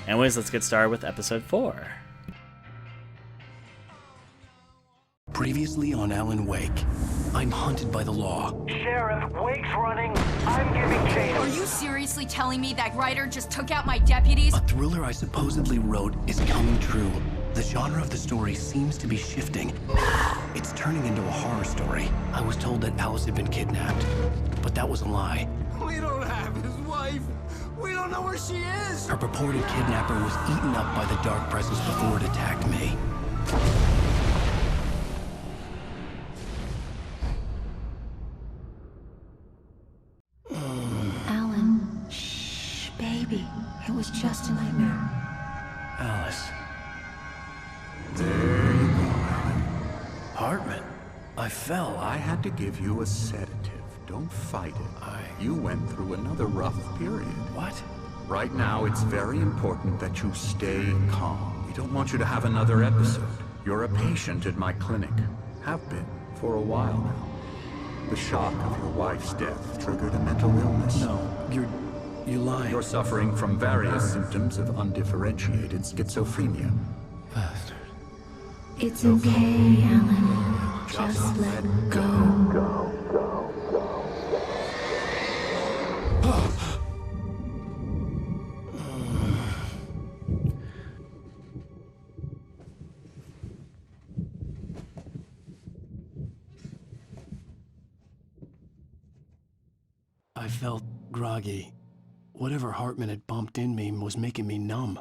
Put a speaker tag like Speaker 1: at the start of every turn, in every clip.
Speaker 1: Anyways, let's get started with episode 4.
Speaker 2: Previously on Alan Wake, I'm hunted by the law.
Speaker 3: Sheriff, Wake's running. I'm giving chase.
Speaker 4: Are you seriously telling me that writer just took out my deputies?
Speaker 2: A thriller I supposedly wrote is coming true. The genre of the story seems to be shifting. It's turning into a horror story. I was told that Alice had been kidnapped, but that was a lie.
Speaker 5: We don't have his wife. We don't know where she is.
Speaker 2: Her purported kidnapper was eaten up by the dark presence before it attacked me.
Speaker 6: Alan, shh, baby. It was just a nightmare.
Speaker 2: Alice. Hartman. I fell.
Speaker 5: I had to give you a sedative. Don't fight it. You went through another rough period.
Speaker 2: What?
Speaker 5: Right now, it's very important that you stay calm. We don't want you to have another episode. You're a patient at my clinic. Have been for a while now. The shock of your wife's death triggered a mental illness.
Speaker 2: No, you're lying.
Speaker 5: You're suffering from various symptoms of undifferentiated schizophrenia.
Speaker 2: Bastard.
Speaker 6: It's okay, Alan. Just let go.
Speaker 2: I felt groggy. Whatever Hartman had bumped in me was making me numb.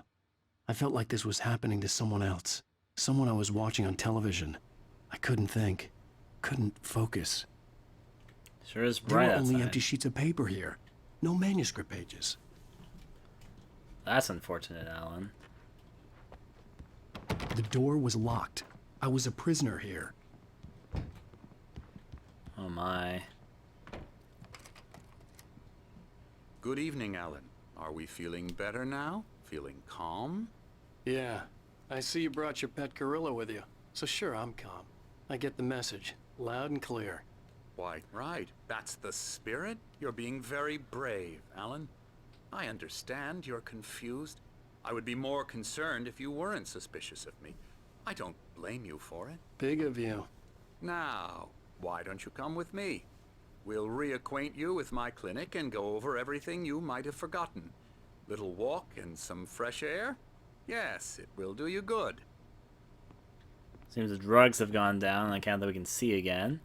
Speaker 2: I felt like this was happening to someone else. Someone I was watching on television. I couldn't think. Couldn't focus.
Speaker 1: Sure is
Speaker 2: There
Speaker 1: bright
Speaker 2: were only
Speaker 1: outside.
Speaker 2: empty sheets of paper here. No manuscript pages.
Speaker 1: That's unfortunate, Alan.
Speaker 2: The door was locked. I was a prisoner here.
Speaker 1: Oh my.
Speaker 5: Good evening, Alan. Are we feeling better now? Feeling calm?
Speaker 2: Yeah. I see you brought your pet gorilla with you. So sure, I'm calm. I get the message. Loud and clear.
Speaker 5: Why, right. That's the spirit. You're being very brave, Alan. I understand you're confused. I would be more concerned if you weren't suspicious of me. I don't blame you for it.
Speaker 2: Big of you.
Speaker 5: Now, why don't you come with me? We'll reacquaint you with my clinic and go over everything you might have forgotten. Little walk and some fresh air? Yes, it will do you good.
Speaker 1: Seems the drugs have gone down on account that we can see again.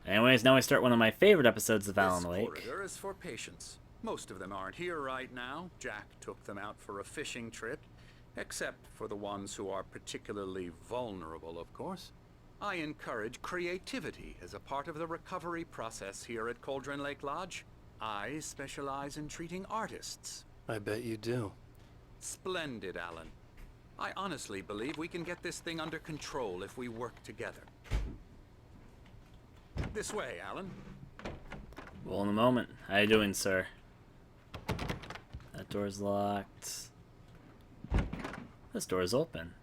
Speaker 1: Anyways, now we start one of my favorite episodes of Alan
Speaker 5: This
Speaker 1: Wake.
Speaker 5: corridor is for patients. Most of them aren't here right now. Jack took them out for a fishing trip, except for the ones who are particularly vulnerable, of course. I encourage creativity as a part of the recovery process here at Cauldron Lake Lodge. I specialize in treating artists.
Speaker 2: I bet you do.
Speaker 5: Splendid, Alan. I honestly believe we can get this thing under control if we work together. This way, Alan.
Speaker 1: Well, in a moment. How you doing, sir? That door's locked. This door's open.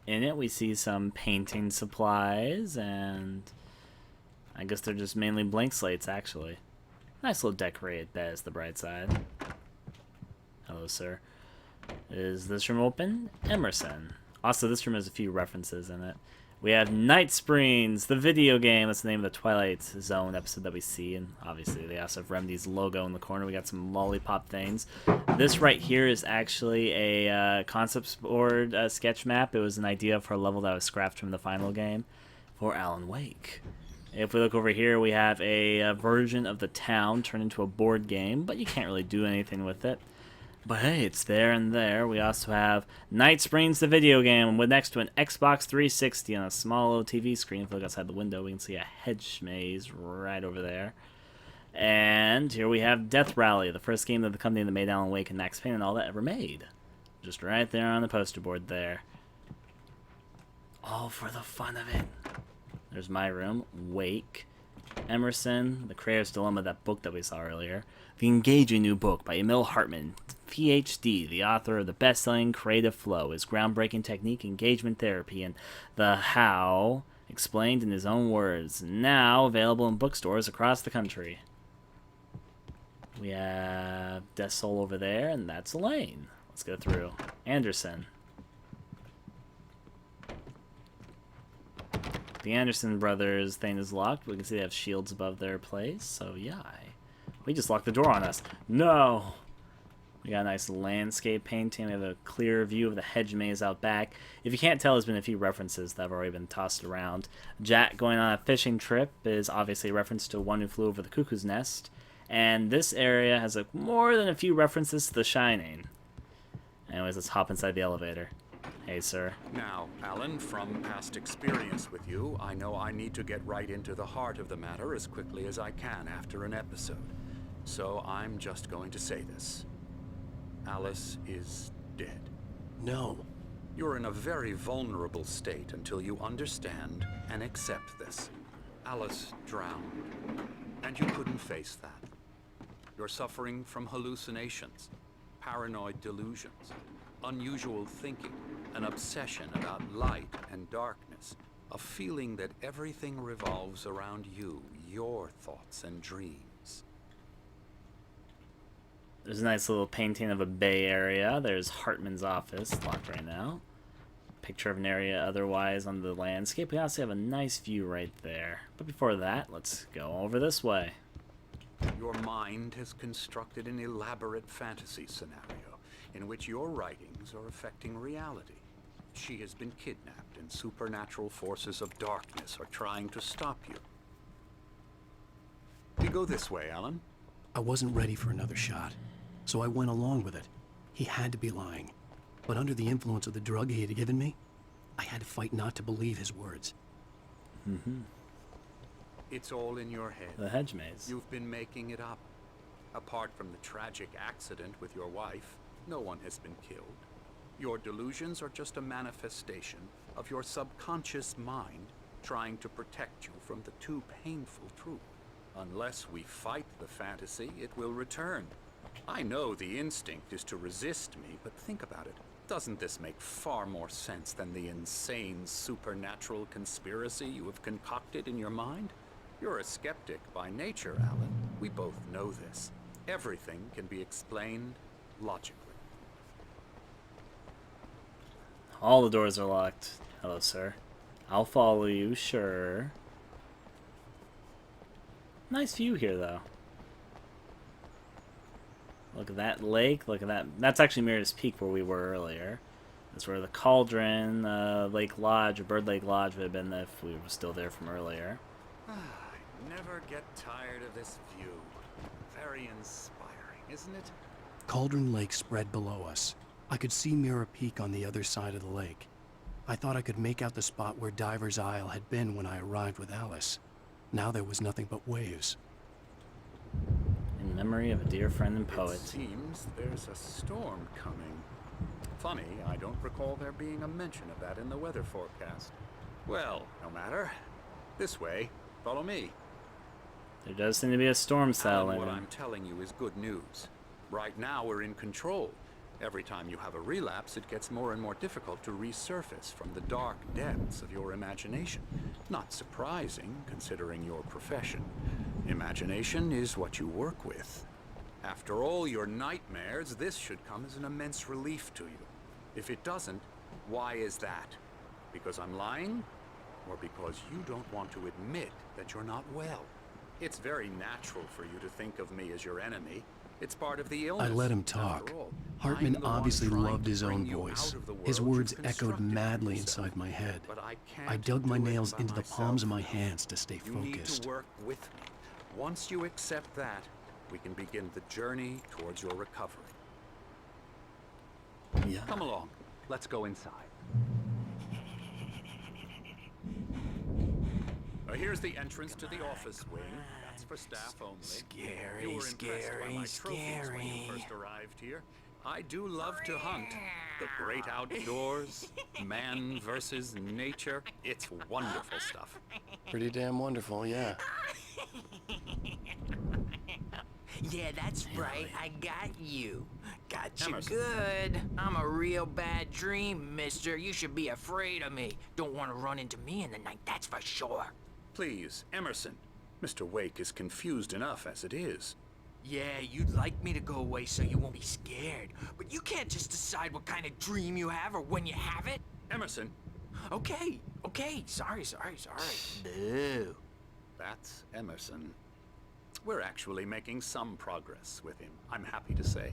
Speaker 1: In it, we see some painting supplies, and I guess they're just mainly blank slates, actually. Nice little decorated bed is the bright side. Hello, sir. Is this room open? Emerson. Also, this room has a few references in it. We have Night Springs, the video game. That's the name of the Twilight Zone episode that we see. And obviously, they also have Remedy's logo in the corner. We got some lollipop things. This right here is actually a concept board sketch map. It was an idea for a level that was scrapped from the final game for Alan Wake. If we look over here, we have a version of the town turned into a board game, but you can't really do anything with it. But hey, it's there and there. We also have Night Springs, the video game, with next to an Xbox 360 on a small little TV screen. If we look outside the window, we can see a hedge maze right over there. And here we have Death Rally, the first game of the company that made Alan Wake and Max Payne and all that ever made. Just right there on the poster board there. All for the fun of it. There's my room, Wake. Emerson, The Creator's Dilemma, that book that we saw earlier. The engaging new book by Emil Hartman, PhD, the author of the best-selling Creative Flow, his groundbreaking technique, engagement therapy, and the how, explained in his own words, now available in bookstores across the country. We have Death Soul over there, and that's Elaine. Let's go through. Anderson. The Anderson brothers thing is locked. We can see they have shields above their place. So yeah, we just locked the door on us. No! We got a nice landscape painting. We have a clear view of the hedge maze out back. If you can't tell, there's been a few references that have already been tossed around. Jack going on a fishing trip is obviously a reference to One Who Flew Over the Cuckoo's Nest. And this area has more than a few references to The Shining. Anyways, let's hop inside the elevator. Hey, sir.
Speaker 5: Now, Alan, from past experience with you, I know I need to get right into the heart of the matter as quickly as I can after an episode. So I'm just going to say this. Alice is dead.
Speaker 2: No.
Speaker 5: You're in a very vulnerable state until you understand and accept this. Alice drowned, and you couldn't face that. You're suffering from hallucinations, paranoid delusions, unusual thinking, an obsession about light and darkness, a feeling that everything revolves around you, your thoughts and dreams.
Speaker 1: There's a nice little painting of a bay area. There's Hartman's office, locked right now. Picture of an area otherwise on the landscape. We also have a nice view right there. But before that, let's go over this way.
Speaker 5: Your mind has constructed an elaborate fantasy scenario in which your writings are affecting reality. She has been kidnapped and supernatural forces of darkness are trying to stop you. We go this way, Alan.
Speaker 2: I wasn't ready for another shot, so I went along with it. He had to be lying. But under the influence of the drug he had given me, I had to fight not to believe his words.
Speaker 5: It's all in your head.
Speaker 1: The hedge maze.
Speaker 5: You've been making it up. Apart from the tragic accident with your wife, no one has been killed. Your delusions are just a manifestation of your subconscious mind trying to protect you from the too painful truth. Unless we fight the fantasy, it will return. I know the instinct is to resist me, but think about it. Doesn't this make far more sense than the insane supernatural conspiracy you have concocted in your mind? You're a skeptic by nature, Alan. We both know this. Everything can be explained logically.
Speaker 1: All the doors are locked. Hello, sir. I'll follow you, sure. Nice view here, though. Look at that lake. Look at that. That's actually Meredith's Peak, where we were earlier. That's where the Cauldron, Lake Lodge, or Bird Lake Lodge would have been if we were still there from earlier.
Speaker 5: I never get tired of this view. Very inspiring, isn't it?
Speaker 2: Cauldron Lake spread below us. I could see Mirror Peak on the other side of the lake. I thought I could make out the spot where Diver's Isle had been when I arrived with Alice. Now there was nothing but waves.
Speaker 1: In memory of a dear friend and
Speaker 5: It
Speaker 1: poet.
Speaker 5: seems there's a storm coming. Funny, I don't recall there being a mention of that in the weather forecast. Well, no matter. This way. Follow me.
Speaker 1: There does seem to be a storm settling.
Speaker 5: What I'm telling you is good news. Right now we're in control. Every time you have a relapse, it gets more and more difficult to resurface from the dark depths of your imagination. Not surprising, considering your profession. Imagination is what you work with. After all your nightmares, this should come as an immense relief to you. If it doesn't, why is that? Because I'm lying? Or because you don't want to admit that you're not well? It's very natural for you to think of me as your enemy. It's part of the illness.
Speaker 2: I let him talk.
Speaker 5: After all,
Speaker 2: Hartman
Speaker 5: I'm the one
Speaker 2: obviously
Speaker 5: trying
Speaker 2: loved
Speaker 5: to
Speaker 2: his
Speaker 5: bring
Speaker 2: own
Speaker 5: you
Speaker 2: voice.
Speaker 5: out of the
Speaker 2: His
Speaker 5: world
Speaker 2: words
Speaker 5: you've
Speaker 2: echoed
Speaker 5: constructed for
Speaker 2: madly
Speaker 5: yourself.
Speaker 2: inside my head.
Speaker 5: But I
Speaker 2: I
Speaker 5: can't
Speaker 2: dug my
Speaker 5: do it
Speaker 2: nails
Speaker 5: by
Speaker 2: into the palms of my
Speaker 5: myself.
Speaker 2: hands to stay
Speaker 5: You need
Speaker 2: focused.
Speaker 5: to work with me. Once you accept that, we can begin the journey towards your recovery.
Speaker 2: Yeah.
Speaker 5: Come along. Let's go inside. Here's the entrance to the office wing. That's for staff only.
Speaker 2: Scary,
Speaker 5: You were impressed by my trophies when you first arrived here. I do love to hunt. The great outdoors, man versus nature. It's wonderful stuff.
Speaker 2: Pretty damn wonderful, yeah.
Speaker 7: Yeah, that's right. I got you. Got you
Speaker 5: Emerson.
Speaker 7: good. I'm a real bad dream, mister. You should be afraid of me. Don't want to run into me in the night, that's for sure.
Speaker 5: Please, Emerson. Mr. Wake is confused enough as it is.
Speaker 7: Yeah, you'd like me to go away so you won't be scared. But you can't just decide what kind of dream you have or when you have it.
Speaker 5: Emerson,
Speaker 7: Okay, sorry. Boo.
Speaker 5: that's Emerson. We're actually making some progress with him, I'm happy to say.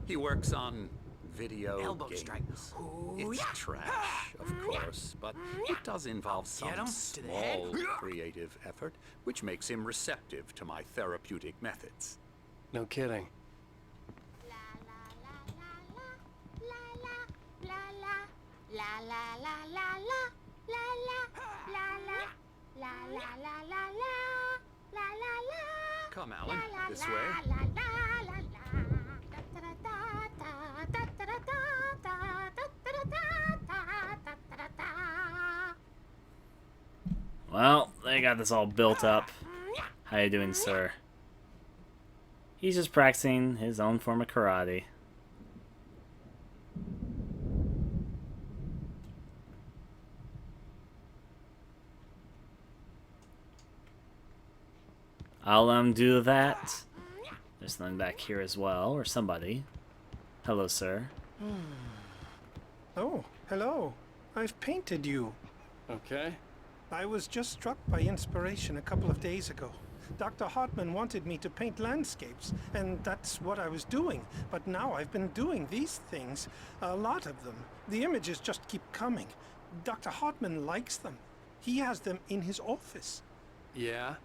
Speaker 5: He works on video
Speaker 7: Elbow
Speaker 5: games.
Speaker 7: strike. Ooh,
Speaker 5: It's
Speaker 7: yeah.
Speaker 5: trash, of course, but it does involve some
Speaker 7: Get him to the head.
Speaker 5: small creative effort, which makes him receptive to my therapeutic methods.
Speaker 2: No kidding.
Speaker 5: Come, Alan, this way.
Speaker 1: Well, they got this all built up. How you doing, sir? He's just practicing his own form of karate. I'll do that. There's something back here as well, or somebody. Hello, sir.
Speaker 8: Oh, hello. I've painted you.
Speaker 2: Okay.
Speaker 8: I was just struck by inspiration a couple of days ago. Dr. Hartman wanted me to paint landscapes, and that's what I was doing. But now I've been doing these things, a lot of them. The images just keep coming. Dr. Hartman likes them. He has them in his office.
Speaker 2: Yeah?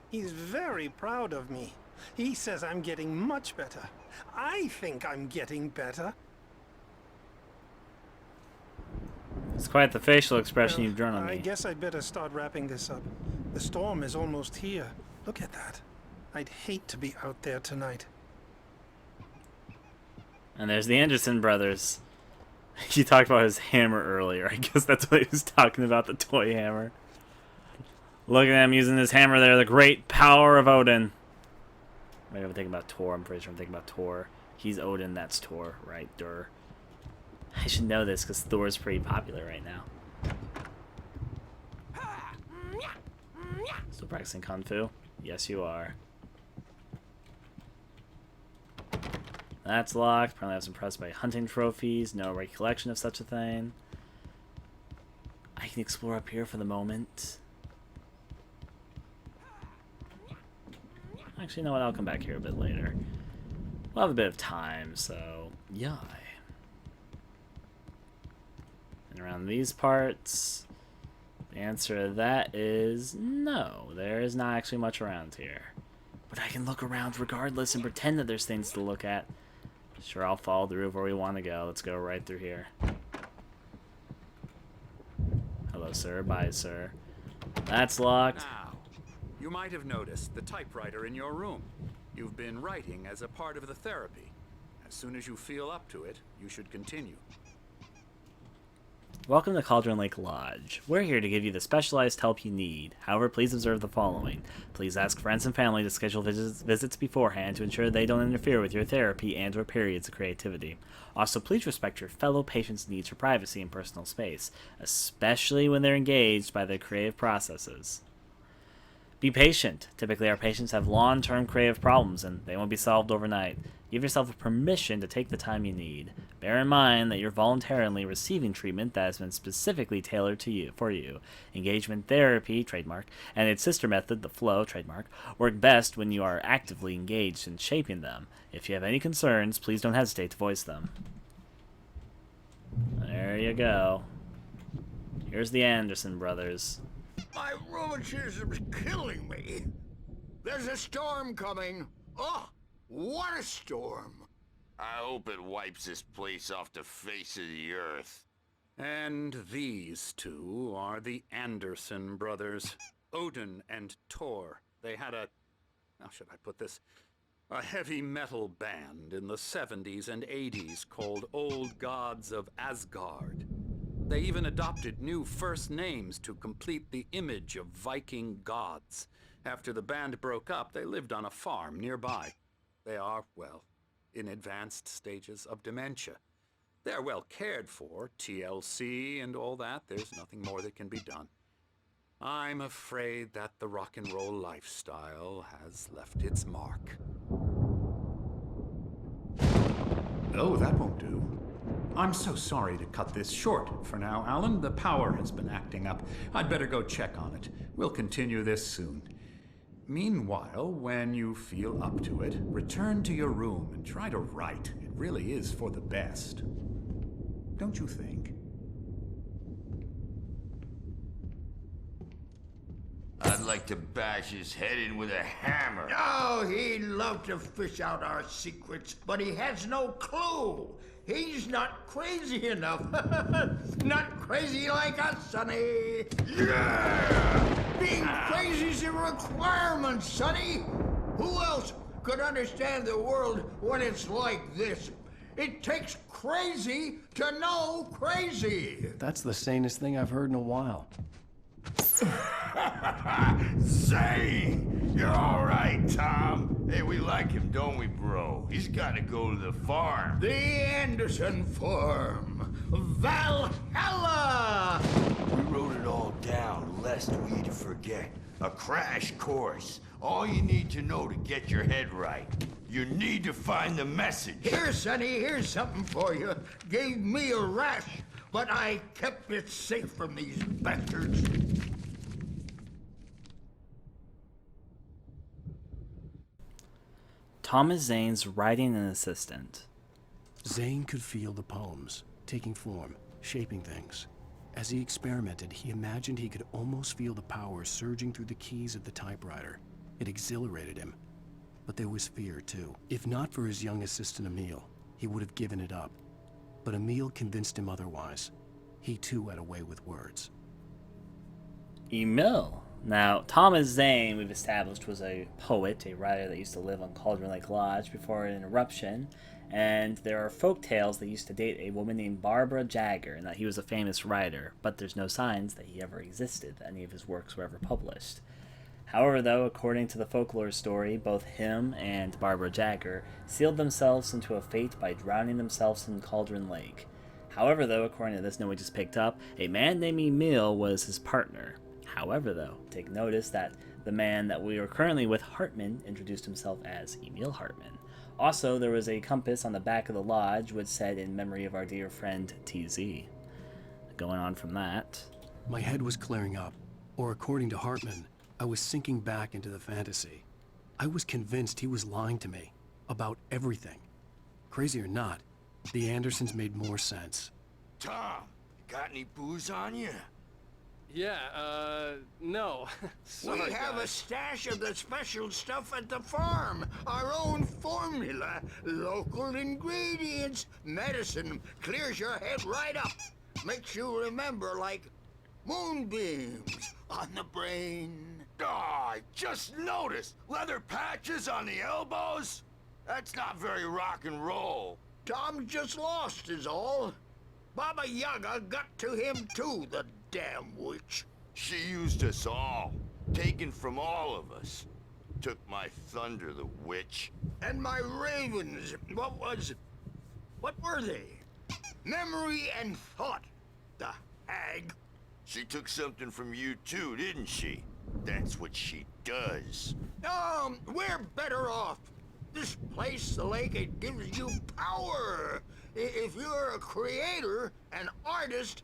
Speaker 8: He's very proud of me. He says I'm getting much better. I think I'm getting better.
Speaker 1: It's quite the facial expression you've drawn on
Speaker 8: I
Speaker 1: me.
Speaker 8: guess I'd better start wrapping this up. The storm is almost here. Look at that. I'd hate to be out there tonight.
Speaker 1: And there's the Anderson brothers. He talked about his hammer earlier. I guess that's what he was talking about, the toy hammer. Look at him using his hammer there, the great power of Odin. Maybe I'm thinking about Thor. I'm pretty sure I'm thinking about Thor. He's Odin, that's Thor, right? Dur. I should know this because Thor is pretty popular right now. Still practicing Kung Fu? Yes, you are. That's locked. Apparently I was impressed by hunting trophies. No recollection of such a thing. I can explore up here for the moment. Actually, you know what? I'll come back here a bit later. We'll have a bit of time, so... yeah. And around these parts... the answer to that is no. There is not actually much around here. But I can look around regardless and pretend that there's things to look at. Sure, I'll follow through where we want to go. Let's go right through here. Hello, sir. Bye, sir. That's locked.
Speaker 5: Now, you might have noticed the typewriter in your room. You've been writing as a part of the therapy. As soon as you feel up to it, you should continue.
Speaker 1: Welcome to Cauldron Lake Lodge. We're here to give you the specialized help you need. However, please observe the following. Please ask friends and family to schedule visits beforehand to ensure they don't interfere with your therapy and or periods of creativity. Also, please respect your fellow patients' needs for privacy and personal space, especially when they're engaged by their creative processes. Be patient. Typically, our patients have long-term creative problems, and they won't be solved overnight. Give yourself permission to take the time you need. Bear in mind that you're voluntarily receiving treatment that has been specifically tailored to you for you. Engagement therapy, trademark, and its sister method, the flow, trademark, work best when you are actively engaged in shaping them. If you have any concerns, please don't hesitate to voice them. There you go. Here's the Anderson brothers.
Speaker 9: My rheumatism's killing me. There's a storm coming. Oh, what a storm.
Speaker 10: I hope it wipes this place off the face of the earth.
Speaker 5: And these two are the Anderson brothers, Odin and Thor. They had a, how should I put this, a heavy metal band in the 70s and 80s called Old Gods of Asgard. They even adopted new first names to complete the image of Viking gods. After the band broke up, they lived on a farm nearby. They are, well, in advanced stages of dementia. They're well cared for, TLC and all that. There's nothing more that can be done. I'm afraid that the rock and roll lifestyle has left its mark. Oh, that won't do. I'm so sorry to cut this short for now, Alan. The power has been acting up. I'd better go check on it. We'll continue this soon. Meanwhile, when you feel up to it, return to your room and try to write. It really is for the best. Don't you think?
Speaker 10: I'd like to bash his head in with a hammer.
Speaker 9: Oh, he'd love to fish out our secrets, but he has no clue. He's not crazy enough. Not crazy like us, Sonny.
Speaker 10: Yeah!
Speaker 9: Being crazy's a requirement, Sonny. Who else could understand the world when it's like this? It takes crazy to know crazy.
Speaker 2: That's the sanest thing I've heard in a while.
Speaker 10: Zane! You're all right, Tom. Hey, we like him, don't we, bro? He's got to go to the farm.
Speaker 9: The Anderson Farm. Valhalla!
Speaker 10: We wrote it all down, lest we forget. A crash course. All you need to know to get your head right. You need to find the message.
Speaker 9: Here, Sonny, here's something for you. Gave me a rash, but I kept it safe from these bastards.
Speaker 1: Thomas Zane's writing an assistant.
Speaker 2: Zane could feel the poems, taking form, shaping things. As he experimented, he imagined he could almost feel the power surging through the keys of the typewriter. It exhilarated him. But there was fear, too. If not for his young assistant Emil, he would have given it up. But Emil convinced him otherwise. He, too, had a way with words.
Speaker 1: Emil. Now, Thomas Zane, we've established, was a poet, a writer that used to live on Cauldron Lake Lodge before an eruption. And there are folk tales that used to date a woman named Barbara Jagger, and that he was a famous writer, but there's no signs that he ever existed, that any of his works were ever published. However, though, according to the folklore story, both him and Barbara Jagger sealed themselves into a fate by drowning themselves in Cauldron Lake. However, though, according to this note we just picked up, a man named Emil was his partner. However, though, take notice that the man that we are currently with, Hartman, introduced himself as Emil Hartman. Also, there was a compass on the back of the lodge which said, "In memory of our dear friend TZ." Going on from that.
Speaker 2: My head was clearing up, or according to Hartman, I was sinking back into the fantasy. I was convinced he was lying to me about everything. Crazy or not, the Andersons made more sense.
Speaker 10: Tom, got any booze on you?
Speaker 11: Yeah, no. Sorry,
Speaker 9: We have a stash of the special stuff at the farm. Our own formula. Local ingredients. Medicine clears your head right up. Makes you remember like moonbeams on the brain.
Speaker 10: Oh, I just noticed. Leather patches on the elbows? That's not very rock and roll.
Speaker 9: Tom just lost is all. Baba Yaga got to him too, the damn witch.
Speaker 10: She used us all. Taken from all of us. Took my thunder, the witch.
Speaker 9: And my ravens, what were they? Memory and thought, the hag.
Speaker 10: She took something from you too, didn't she? That's what she does.
Speaker 9: We're better off. This place, the lake, it gives you power. If you're a creator, an artist,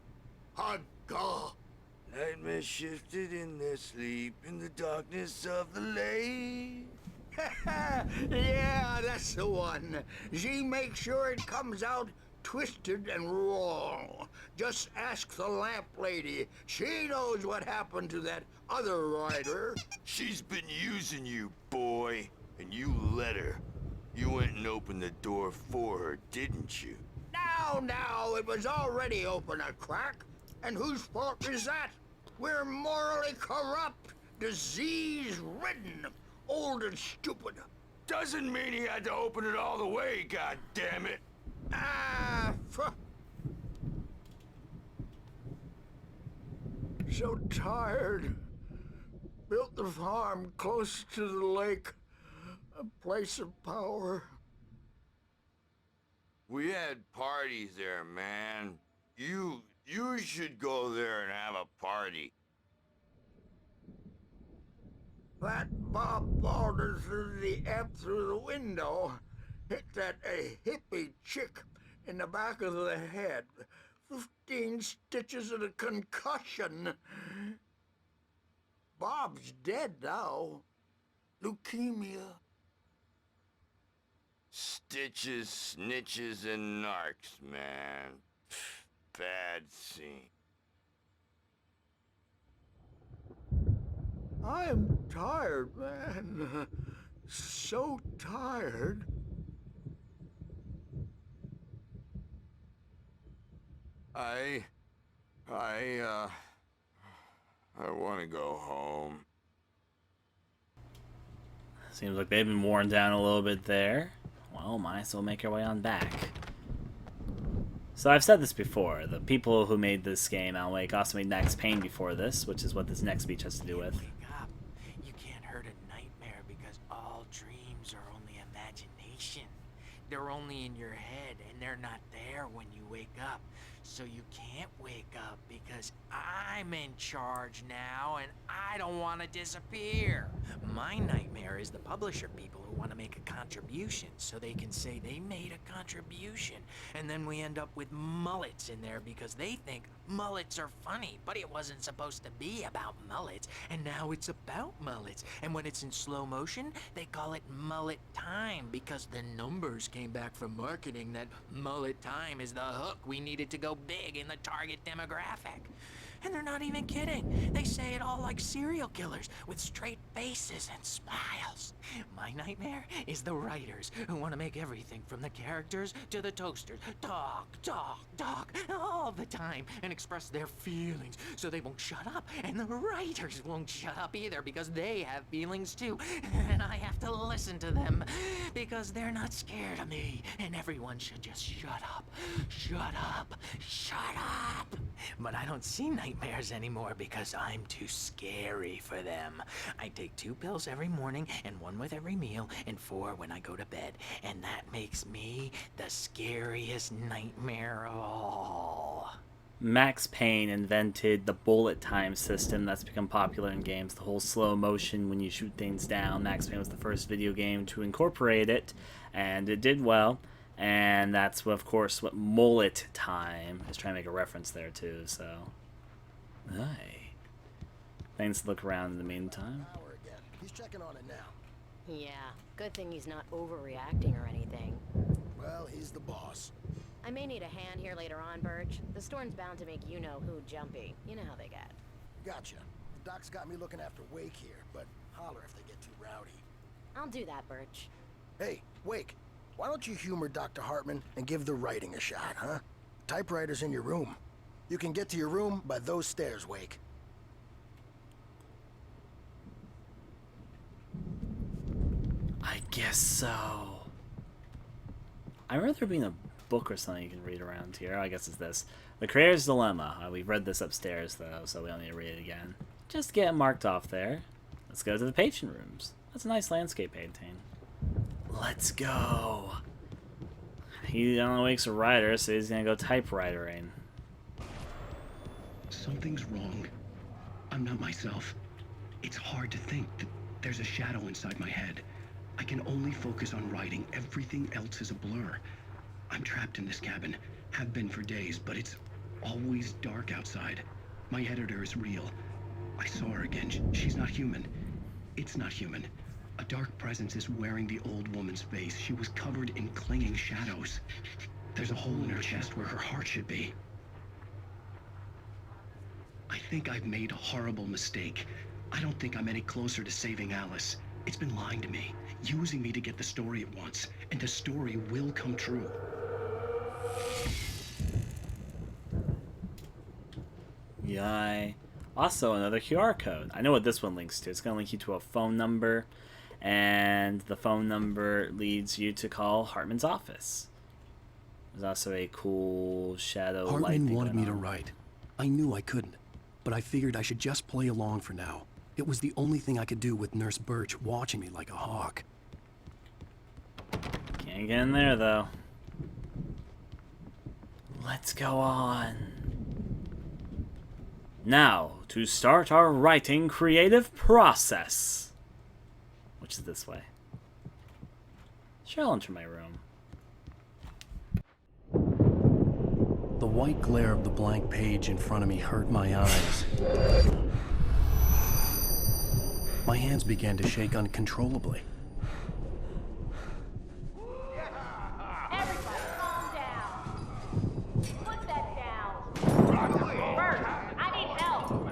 Speaker 9: a god.
Speaker 10: Nightmare shifted in their sleep in the darkness of the lake.
Speaker 9: Yeah, that's the one. She makes sure it comes out twisted and wrong. Just ask the lamp lady. She knows what happened to that other writer.
Speaker 10: She's been using you, boy, and you let her. You went and opened the door for her, didn't you?
Speaker 9: Now, it was already open a crack. And whose fault is that? We're morally corrupt, disease-ridden, old and stupid.
Speaker 10: Doesn't mean he had to open it all the way, goddammit.
Speaker 9: So tired. Built the farm close to the lake. A place of power.
Speaker 10: We had parties there, man. You should go there and have a party.
Speaker 9: That Bob Balder threw the app through the window. hit that hippie chick in the back of the head. 15 stitches and a concussion. Bob's dead now. Leukemia.
Speaker 10: Stitches, snitches, and narcs, man. Bad scene.
Speaker 9: I'm tired, man. So tired.
Speaker 10: I want to go home.
Speaker 1: Seems like they've been worn down a little bit there. Well, might as well make our way on back. So I've said this before, the people who made this game, Alan Wake, also made Max Payne before this, which is what this next speech has to do with.
Speaker 7: Wake up. You can't hurt a nightmare because all dreams are only imagination. They're only in your head, and they're not there when you wake up. So you can't wake up because I'm in charge now, and I don't want to disappear. My nightmare is the publisher people who want to make a contribution so they can say they made a contribution. And then we end up with mullets in there because they think mullets are funny, but it wasn't supposed to be about mullets, and now it's about mullets. And when it's in slow motion, they call it mullet time because the numbers came back from marketing that mullet time is the hook we needed to go big in the target demographic. And they're not even kidding. They say it all like serial killers with straight faces and smiles. My nightmare is the writers who want to make everything from the characters to the toasters talk all the time and express their feelings so they won't shut up. And the writers won't shut up either because they have feelings too. And I have to listen to them because they're not scared of me. And everyone should just shut up. Shut up. Shut up. But I don't see nightmares anymore because I'm too scary for them. I take 2 pills every morning and 1 with every meal and 4 when I go to bed. And that makes me the scariest nightmare of all.
Speaker 1: Max Payne invented the bullet time system that's become popular in games. The whole slow motion when you shoot things down. Max Payne was the first video game to incorporate it, and it did well. And that's, of course, what mullet time is trying to make a reference there, too, so... Hey. Things to look around in the meantime.
Speaker 12: He's checking on it now.
Speaker 13: Yeah, good thing he's not overreacting or anything.
Speaker 12: Well, he's the boss.
Speaker 13: I may need a hand here later on, Birch. The storm's bound to make you-know-who jumpy. You know how they get.
Speaker 12: Gotcha. The doc's got me looking after Wake here, but holler if they get too rowdy.
Speaker 13: I'll do that, Birch.
Speaker 12: Hey, Wake. Why don't you humor Dr. Hartman and give the writing a shot, huh? Typewriter's in your room. You can get to your room by those stairs, Wake.
Speaker 1: I guess so. I remember there being a book or something you can read around here. I guess it's this. The Creator's Dilemma. We've read this upstairs, though, so we don't need to read it again. Just get it marked off there. Let's go to the patient rooms. That's a nice landscape painting. Let's go. He only wakes a writer, so he's gonna go typewritering.
Speaker 2: Something's wrong. I'm not myself. It's hard to think that there's a shadow inside my head. I can only focus on writing. Everything else is a blur. I'm trapped in this cabin. Have been for days, but it's always dark outside. My editor is real. I saw her again. She's not human. It's not human. A dark presence is wearing the old woman's face. She was covered in clinging shadows. There's a hole in her chest where her heart should be. I think I've made a horrible mistake. I don't think I'm any closer to saving Alice. It's been lying to me, using me to get the story it wants, and the story will come true.
Speaker 1: Yay. Also, another QR code. I know what this one links to. It's going to link you to a phone number, and the phone number leads you to call Hartman's office. There's also a cool shadow light.
Speaker 2: Hartman wanted me to write. I knew I couldn't, but I figured I should just play along for now. It was the only thing I could do with Nurse Birch watching me like a hawk.
Speaker 1: Can't get in there, though. Let's go on. Now, to start our writing creative process. Which is this way. She'll enter my room.
Speaker 2: The white glare of the blank page in front of me hurt my eyes. My hands began to shake uncontrollably.
Speaker 4: Everybody, calm down. Put that down. Bert, I need help.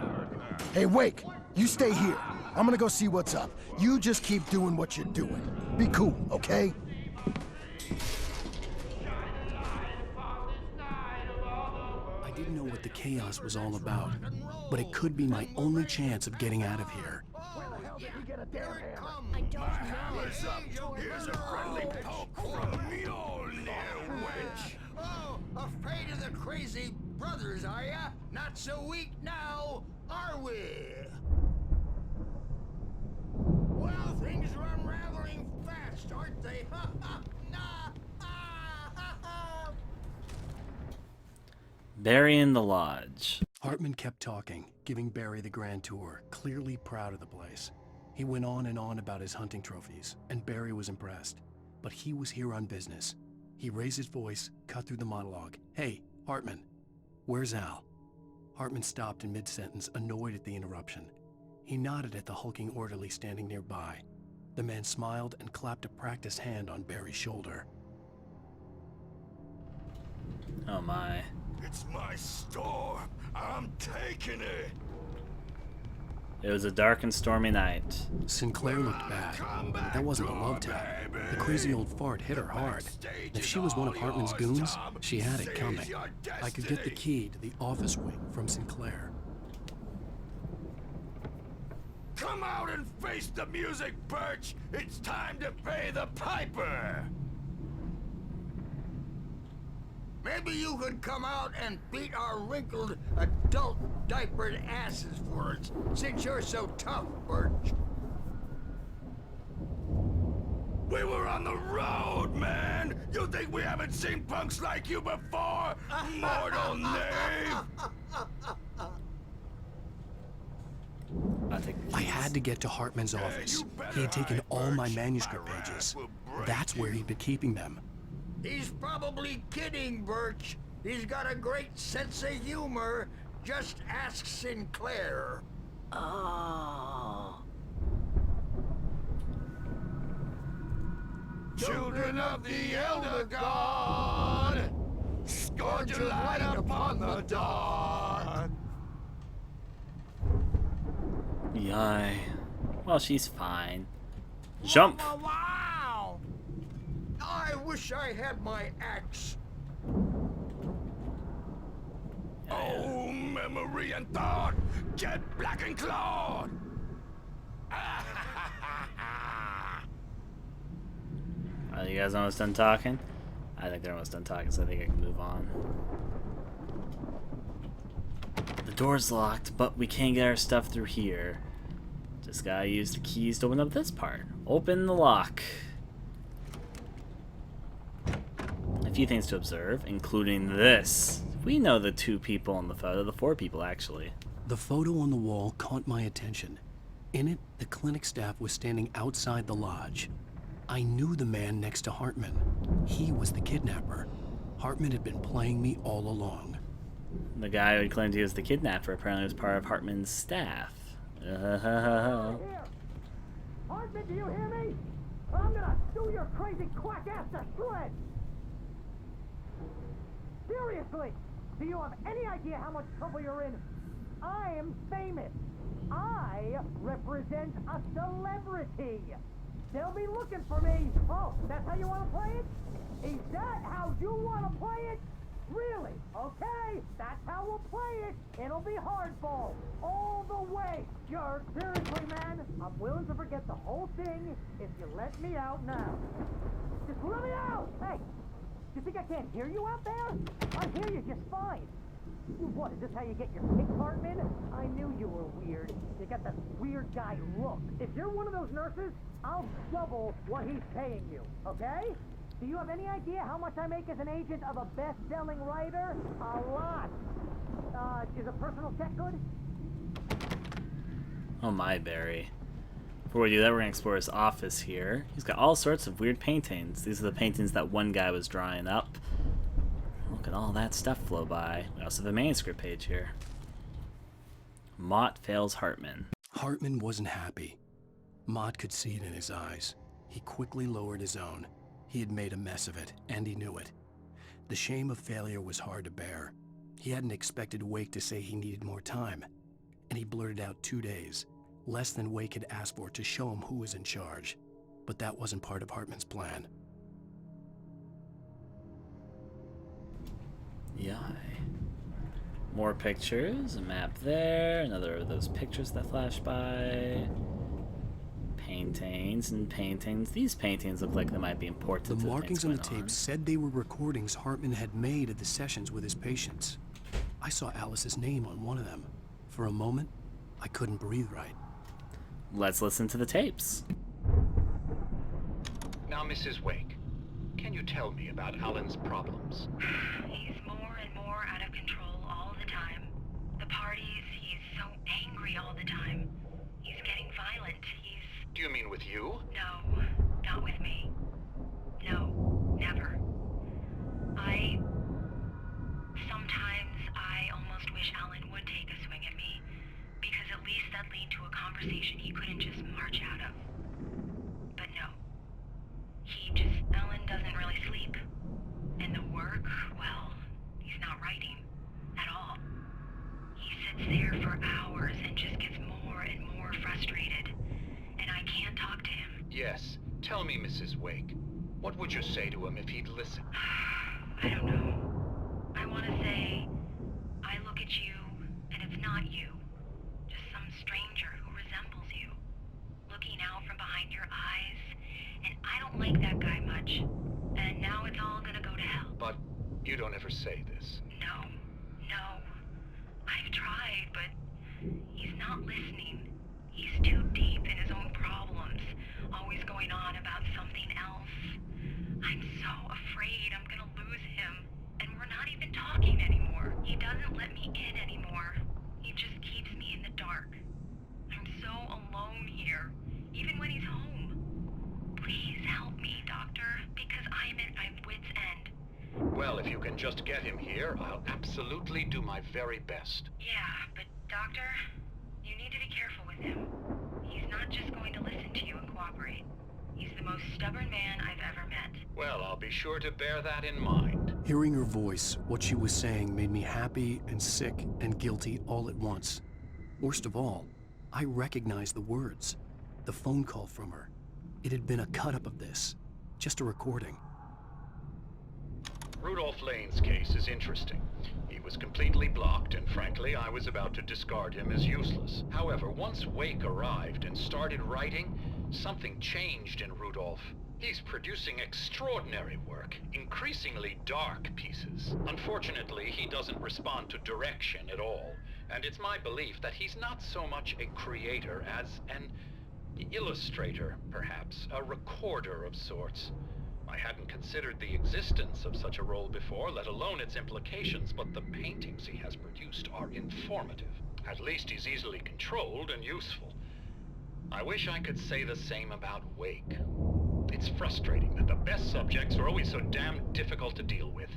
Speaker 12: Hey, Wake, you stay here. I'm gonna go see what's up. You just keep doing what you're doing. Be cool, okay?
Speaker 2: I didn't know what the chaos was all about, but it could be my only chance of getting out of here.
Speaker 13: I don't know.
Speaker 9: Here's a friendly poke from Mjolnir, wench. Oh, afraid of the crazy brothers, are ya? Not so weak now, are we? Well, things are unraveling fast, aren't they? Ha ha! Nah! Ah, ha ha!
Speaker 1: Barry in the lodge.
Speaker 2: Hartman kept talking, giving Barry the grand tour, clearly proud of the place. He went on and on about his hunting trophies, and Barry was impressed. But he was here on business. He raised his voice, cut through the monologue. Hey, Hartman, where's Al? Hartman stopped in mid-sentence, annoyed at the interruption. He nodded at the hulking orderly standing nearby. The man smiled and clapped a practiced hand on Barry's shoulder.
Speaker 1: Oh my.
Speaker 10: It's my storm. I'm taking it.
Speaker 1: It was a dark and stormy night.
Speaker 2: Sinclair looked bad. That wasn't a love tap. The crazy old fart hit her hard. If she was one of Hartman's goons, she had it coming. I could get the key to the office wing from Sinclair.
Speaker 10: Come out and face the music, Birch. It's time to pay the piper.
Speaker 9: Maybe you could come out and beat our wrinkled, adult diapered asses for us, since you're so tough, Birch.
Speaker 10: We were on the road, man. You think we haven't seen punks like you before? Mortal knave.
Speaker 2: I had to get to Hartman's office. He had taken all my manuscript pages. That's where he'd been keeping them.
Speaker 9: He's probably kidding, Birch. He's got a great sense of humor. Just ask Sinclair.
Speaker 13: Oh.
Speaker 10: Children of the Elder God, scourge a light upon the dark.
Speaker 1: Yay. Well, she's fine. Jump!
Speaker 9: Wow! I wish I had my axe.
Speaker 10: Oh, memory and thought, get black and clawed.
Speaker 1: Are you guys almost done talking? I think they're almost done talking, so I think I can move on. The door's locked, but we can't get our stuff through here. Just gotta use the keys to open up this part. Open the lock. A few things to observe, including this. We know the 2 people in the photo, the 4 people actually.
Speaker 2: The photo on the wall caught my attention. In it, the clinic staff was standing outside the lodge. I knew the man next to Hartman. He was the kidnapper. Hartman had been playing me all along.
Speaker 1: The guy who claimed he was the kidnapper apparently was part of Hartman's staff.
Speaker 3: Hartman, do you hear me? I'm gonna sue your crazy quack ass to shreds! Seriously, do you have any idea how much trouble you're in? I am famous. I represent a celebrity. They'll be looking for me. Oh, that's how you want to play it? Is that how you want to play it? Really? Okay, that's how we'll play it. It'll be hardball all the way. Seriously, man, I'm willing to forget the whole thing if you let me out now. Just let me out! Hey, you think I can't hear you out there? I hear you just fine. What, is this how you get your kick, Hartman? I knew you were weird. You got that weird guy look. If you're one of those nurses, I'll double what he's paying you, okay? Do you have any idea how much I make as an agent of a best-selling writer? A lot. Is a personal check good?
Speaker 1: Oh my, Barry. Before we do that, we're going to explore his office here. He's got all sorts of weird paintings. These are the paintings that one guy was drawing up. Look at all that stuff flow by. We also have a manuscript page here. Mott fails Hartman.
Speaker 2: Hartman wasn't happy. Mott could see it in his eyes. He quickly lowered his own. He had made a mess of it, and he knew it. The shame of failure was hard to bear. He hadn't expected Wake to say he needed more time, and he blurted out 2 days, less than Wake had asked for, to show him who was in charge. But that wasn't part of Hartman's plan.
Speaker 1: Yai. More pictures, a map there, another of those pictures that flash by. Paintings and paintings. These paintings look like they might be important.
Speaker 2: The markings on the tape said they were recordings Hartman had made of the sessions with his patients. I saw Alice's name on one of them. For a moment, I couldn't breathe right.
Speaker 1: Let's listen to the tapes.
Speaker 14: Now, Mrs. Wake, can you tell me about Alan's problems?
Speaker 6: He's more and more out of control all the time. The parties, he's so angry all the time. He's getting violent.
Speaker 14: Do you mean with you?
Speaker 6: No, not with me. No, never. Sometimes I almost wish Alan would take a swing at me, because at least that'd lead to a conversation he couldn't just march out of. But no. Alan doesn't really sleep. And the work, well, he's not writing at all. He sits there for hours and just gets more and more frustrated. And I can't talk to him.
Speaker 14: Yes. Tell me, Mrs. Wake. What would you say to him if he'd listen?
Speaker 6: I don't know. I want to say, I look at you, and it's not you. Just some stranger who resembles you. Looking out from behind your eyes. And I don't like that guy much. And now it's all gonna go to hell.
Speaker 14: But you don't ever say this.
Speaker 6: No. I've tried, but he's not listening. He's too deep in his own problems, always going on about something else. I'm so afraid I'm gonna lose him, and we're not even talking anymore. He doesn't let me in anymore. He just keeps me in the dark. I'm so alone here, even when he's home. Please help me, Doctor, because I'm at my wit's end.
Speaker 14: Well, if you can just get him here, I'll absolutely do my very best.
Speaker 6: Yeah, but Doctor, you need to be careful with him. He's not just going to listen to you and cooperate. He's the most stubborn man I've ever met.
Speaker 14: Well, I'll be sure to bear that in mind.
Speaker 2: Hearing her voice, what she was saying made me happy and sick and guilty all at once. Worst of all, I recognized the words. The phone call from her. It had been a cut-up of this. Just a recording.
Speaker 14: Rudolph Lane's case is interesting. He was completely blocked, and frankly, I was about to discard him as useless. However, once Wake arrived and started writing, something changed in Rudolph. He's producing extraordinary work, increasingly dark pieces. Unfortunately, he doesn't respond to direction at all, and it's my belief that he's not so much a creator as an illustrator, perhaps, a recorder of sorts. I hadn't considered the existence of such a role before, let alone its implications, but the paintings he has produced are informative. At least he's easily controlled and useful. I wish I could say the same about Wake. It's frustrating that the best subjects are always so damn difficult to deal with.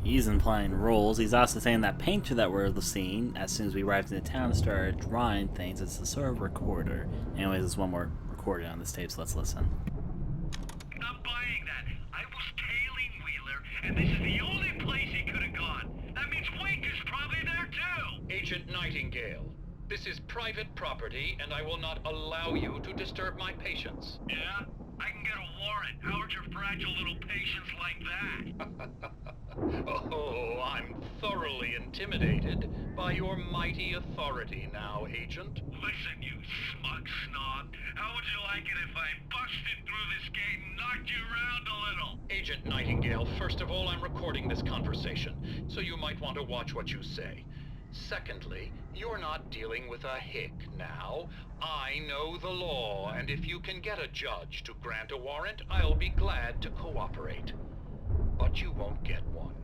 Speaker 1: He's implying roles. He's also saying that painter that we're seeing, as soon as we arrived in the town and started drawing things, it's a sort of recorder. Anyways, there's one more recording on this tape, so let's listen.
Speaker 15: I'm buying that. I was tailing Wheeler, and this is the only place he could have gone. That means Wake is probably there too!
Speaker 14: Agent Nightingale, this is private property, and I will not allow you to disturb my patients.
Speaker 15: Yeah? I can get a warrant. How would your fragile little patients like that?
Speaker 14: Oh, I'm thoroughly intimidated by your mighty authority now, Agent.
Speaker 15: Listen, you smug snob. How would you like it if I busted through this gate and knocked you around a little?
Speaker 14: Agent Nightingale, first of all, I'm recording this conversation, so you might want to watch what you say. Secondly, you're not dealing with a hick now. I know the law, and if you can get a judge to grant a warrant, I'll be glad to cooperate. But you won't get one.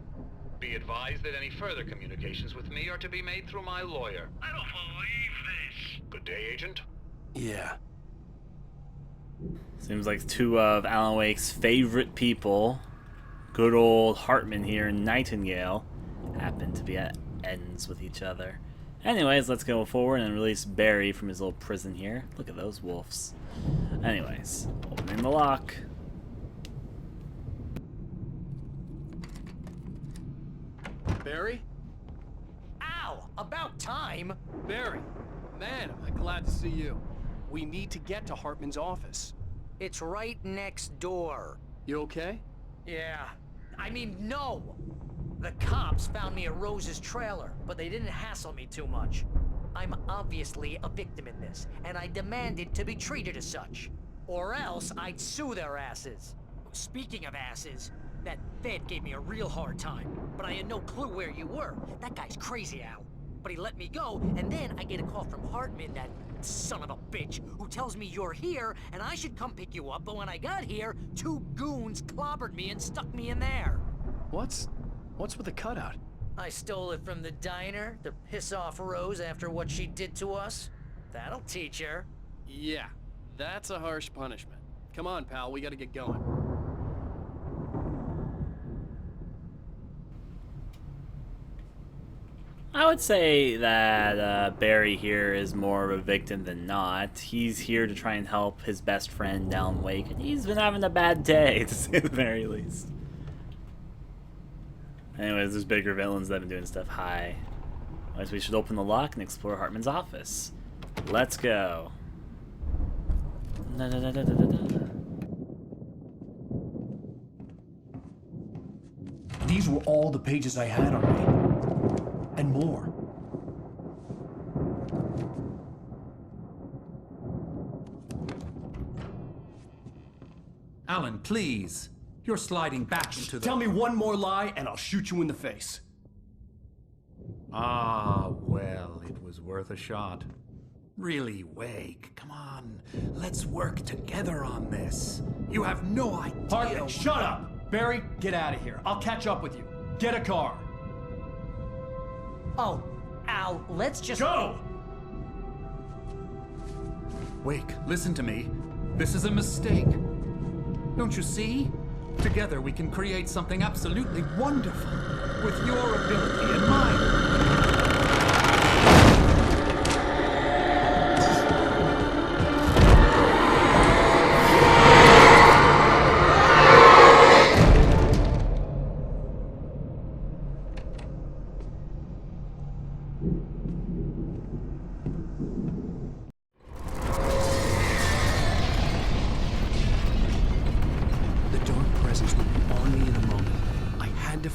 Speaker 14: Be advised that any further communications with me are to be made through my lawyer.
Speaker 15: I don't believe this.
Speaker 14: Good day, Agent.
Speaker 2: Yeah.
Speaker 1: Seems like two of Alan Wake's favorite people, good old Hartman here and Nightingale, happen to be at ends with each other. Anyways, let's go forward and release Barry from his little prison here. Look at those wolves. Anyways, opening the lock.
Speaker 11: Barry?
Speaker 3: Ow! About time!
Speaker 11: Barry! Man, am I glad to see you. We need to get to Hartman's office.
Speaker 3: It's right next door.
Speaker 11: You okay?
Speaker 3: Yeah. I mean, no! The cops found me at Rose's trailer, but they didn't hassle me too much. I'm obviously a victim in this, and I demanded to be treated as such. Or else I'd sue their asses. Speaking of asses, that Fed gave me a real hard time, but I had no clue where you were. That guy's crazy, Al. But he let me go, and then I get a call from Hartman, that son of a bitch, who tells me you're here, and I should come pick you up, but when I got here, 2 goons clobbered me and stuck me in there.
Speaker 2: What's with the cutout?
Speaker 3: I stole it from the diner to piss off Rose after what she did to us. That'll teach her.
Speaker 11: Yeah, that's a harsh punishment. Come on, pal, we gotta get going.
Speaker 1: I would say that Barry here is more of a victim than not. He's here to try and help his best friend Alan Wake, and he's been having a bad day, to say the very least. Anyways, there's bigger villains that have been doing stuff. Hi. Anyways, we should open the lock and explore Hartman's office. Let's go.
Speaker 2: These were all the pages I had on me. And more.
Speaker 5: Alan, please. You're sliding back into the...
Speaker 2: Tell me one more lie and I'll shoot you in the face.
Speaker 5: Ah, well, it was worth a shot. Really, Wake, come on. Let's work together on this. You have no idea...
Speaker 2: Hartman, shut up! Barry, get out of here. I'll catch up with you. Get a car.
Speaker 3: Oh, Al, let's just...
Speaker 2: Go!
Speaker 5: Wake, listen to me. This is a mistake. Don't you see? Together we can create something absolutely wonderful. With your ability and mine.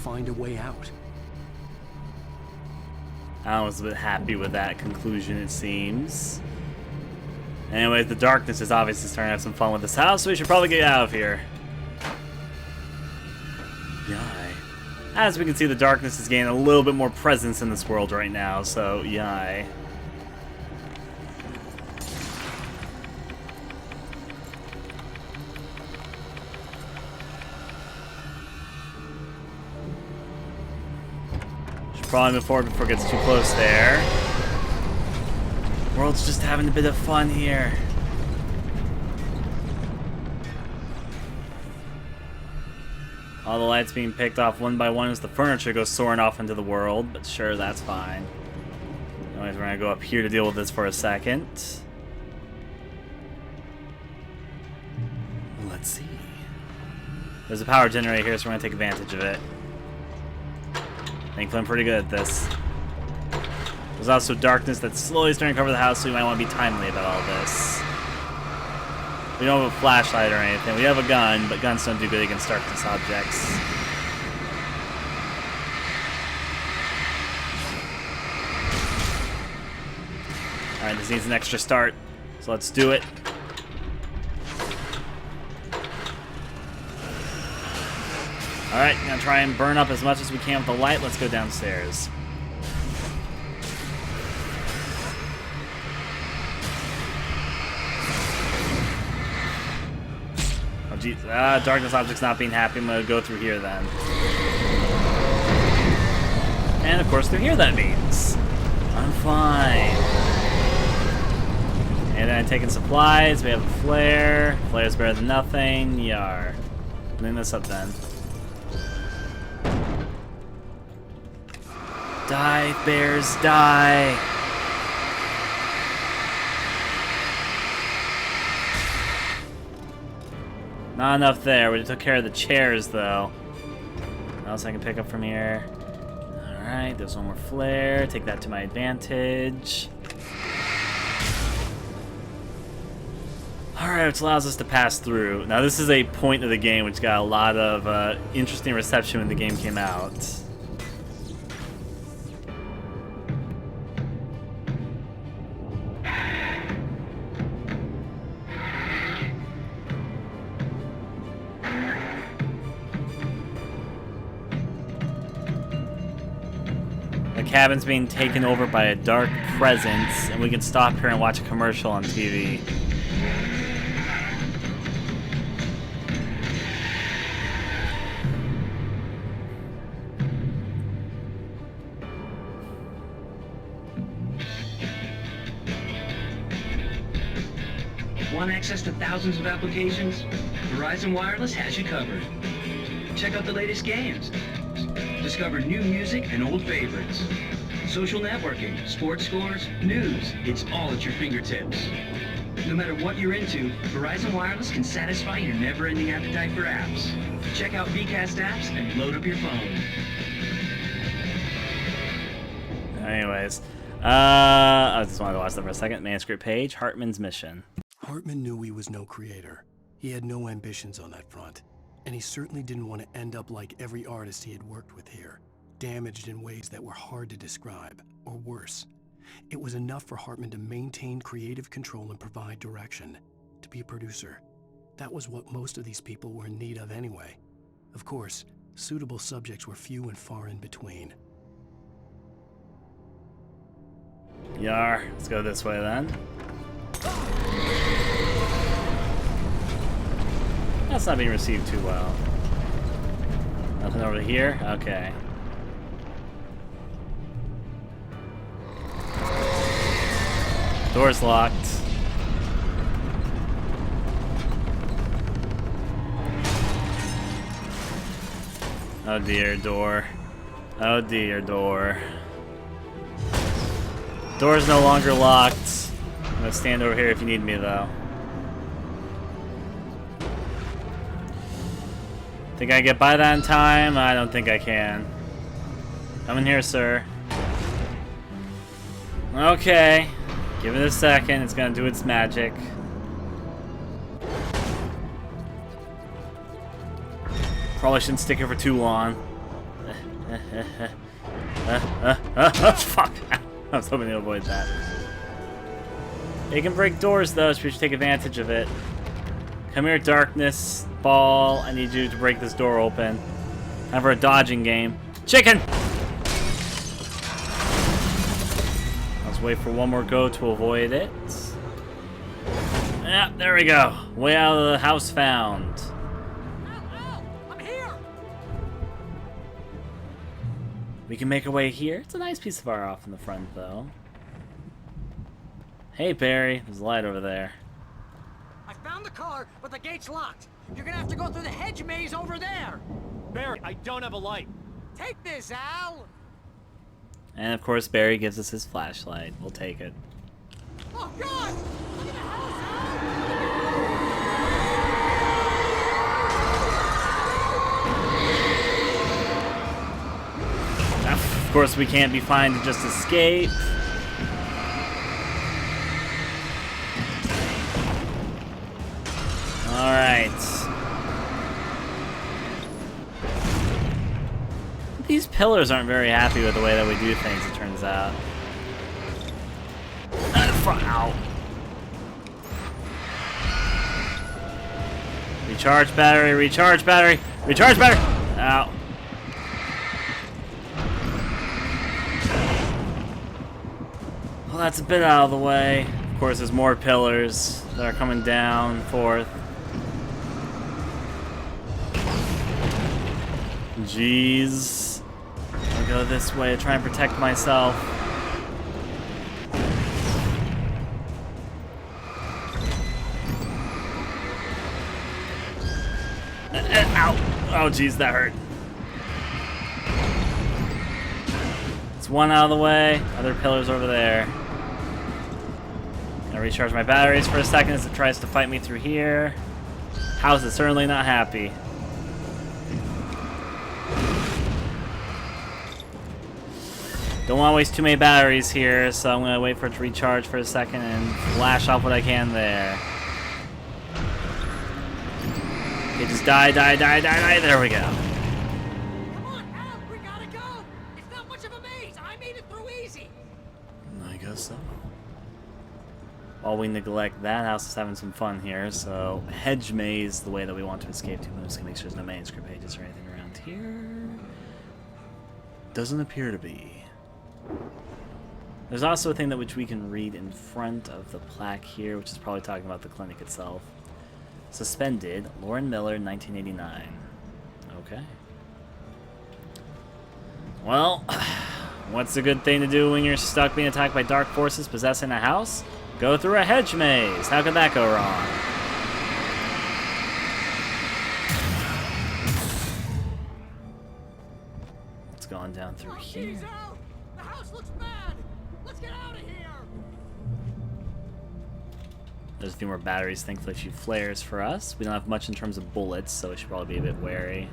Speaker 2: Find a way out.
Speaker 1: I was a bit happy with that conclusion, it seems. Anyways, the darkness is obviously starting to have some fun with this house, so we should probably get out of here. Yai. As we can see, the darkness is gaining a little bit more presence in this world right now, so yai. Probably move forward before it gets too close there. World's just having a bit of fun here. All the lights being picked off one by one as the furniture goes soaring off into the world, but sure, that's fine. Anyways, we're gonna go up here to deal with this for a second. Let's see. There's a power generator here, so we're gonna take advantage of it. Thankfully, I'm pretty good at this. There's also darkness that's slowly starting to cover the house, so we might want to be timely about all this. We don't have a flashlight or anything. We have a gun, but guns don't do good against darkness objects. Alright, this needs an extra start, so let's do it. Alright, gonna try and burn up as much as we can with the light. Let's go downstairs. Oh jeez, darkness object's not being happy. I'm gonna go through here then. And of course through here that means. I'm fine. And then taking supplies, we have a flare. Flare's better than nothing. Yar. Clean this up then. Die, bears, die! Not enough there. We took care of the chairs, though. What else I can pick up from here? Alright, there's one more flare. Take that to my advantage. Alright, which allows us to pass through. Now, this is a point of the game which got a lot of interesting reception when the game came out. The cabin's being taken over by a dark presence, and we can stop here and watch a commercial on TV.
Speaker 16: Want access to thousands of applications? Verizon Wireless has you covered. Check out the latest games. Discover new music and old favorites. Social networking, sports scores, news. It's all at your fingertips. No matter what you're into, Verizon Wireless can satisfy your never-ending appetite for apps. Check out VCast apps and load up your phone.
Speaker 1: Anyways, I just wanted to watch that for a second. Manuscript page, Hartman's mission.
Speaker 2: Hartman knew he was no creator. He had no ambitions on that front. And he certainly didn't want to end up like every artist he had worked with here, damaged in ways that were hard to describe, or worse. It was enough for Hartman to maintain creative control and provide direction, to be a producer. That was what most of these people were in need of anyway. Of course, suitable subjects were few and far in between.
Speaker 1: Yar, let's go this way then. That's not being received too well. Nothing over here? Okay. Door's locked. Oh dear, door. Oh dear, door. Door's no longer locked. I'm gonna stand over here if you need me, though. Think I get by that in time? I don't think I can. Come in here, sir. Okay. Give it a second. It's gonna do its magic. Probably shouldn't stick here for too long. Fuck. I was hoping to avoid that. It can break doors, though, so we should take advantage of it. Come here, darkness ball. I need you to break this door open. Time for a dodging game. Chicken! Let's wait for one more go to avoid it. Yeah, there we go. Way out of the house found.
Speaker 3: I'm here!
Speaker 1: We can make our way here. It's a nice piece of art off in the front, though. Hey, Barry. There's a light over there.
Speaker 3: I found the car, but the gate's locked. You're gonna have to go through the hedge maze over there.
Speaker 11: Barry, I don't have a light.
Speaker 3: Take this, Al.
Speaker 1: And of course, Barry gives us his flashlight. We'll take it.
Speaker 3: Oh God! Look at the house,
Speaker 1: Of course, we can't be fine to just escape. Alright. These pillars aren't very happy with the way that we do things, it turns out. Ow. Recharge battery, recharge battery, recharge battery! Ow. Well, that's a bit out of the way. Of course, there's more pillars that are coming down, forth. Jeez. go this way to try and protect myself. Ow! Oh, jeez, that hurt. It's one out of the way. Other pillar's over there. Gonna recharge my batteries for a second as it tries to fight me through here. House is certainly not happy. Don't want to waste too many batteries here, so I'm gonna wait for it to recharge for a second and flash off what I can there. Okay, just die. There we go.
Speaker 3: Come on, Al, we gotta go. It's not much of a maze. I made it through easy.
Speaker 1: I guess so. While we neglect that, House is having some fun here, so hedge maze the way that we want to escape to. I'm just gonna make sure there's no manuscript pages or anything around here. Doesn't appear to be. There's also a thing that which we can read in front of the plaque here, which is probably talking about the clinic itself. Suspended, Lauren Miller, 1989. Okay. Well, what's a good thing to do when you're stuck being attacked by dark forces possessing a house? Go through a hedge maze. How could that go wrong? What's going down through here?
Speaker 3: The house looks bad. Let's get out of here.
Speaker 1: There's a few more batteries, thankfully a few flares for us. We don't have much in terms of bullets, so we should probably be a bit wary.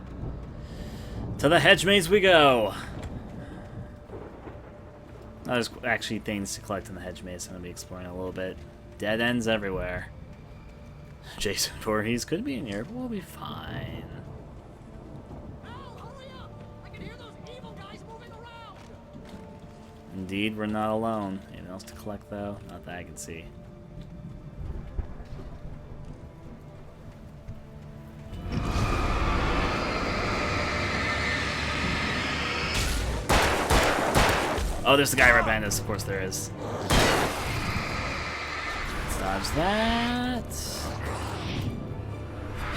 Speaker 1: To the hedge maze we go! Oh, there's actually things to collect in the hedge maze, so I'm going to be exploring a little bit. Dead ends everywhere. Jason Voorhees could be in here, but we'll be fine. Indeed, we're not alone. Anything else to collect, though? Not that I can see. Oh, there's the guy right behind us. Of course there is. Let's dodge that.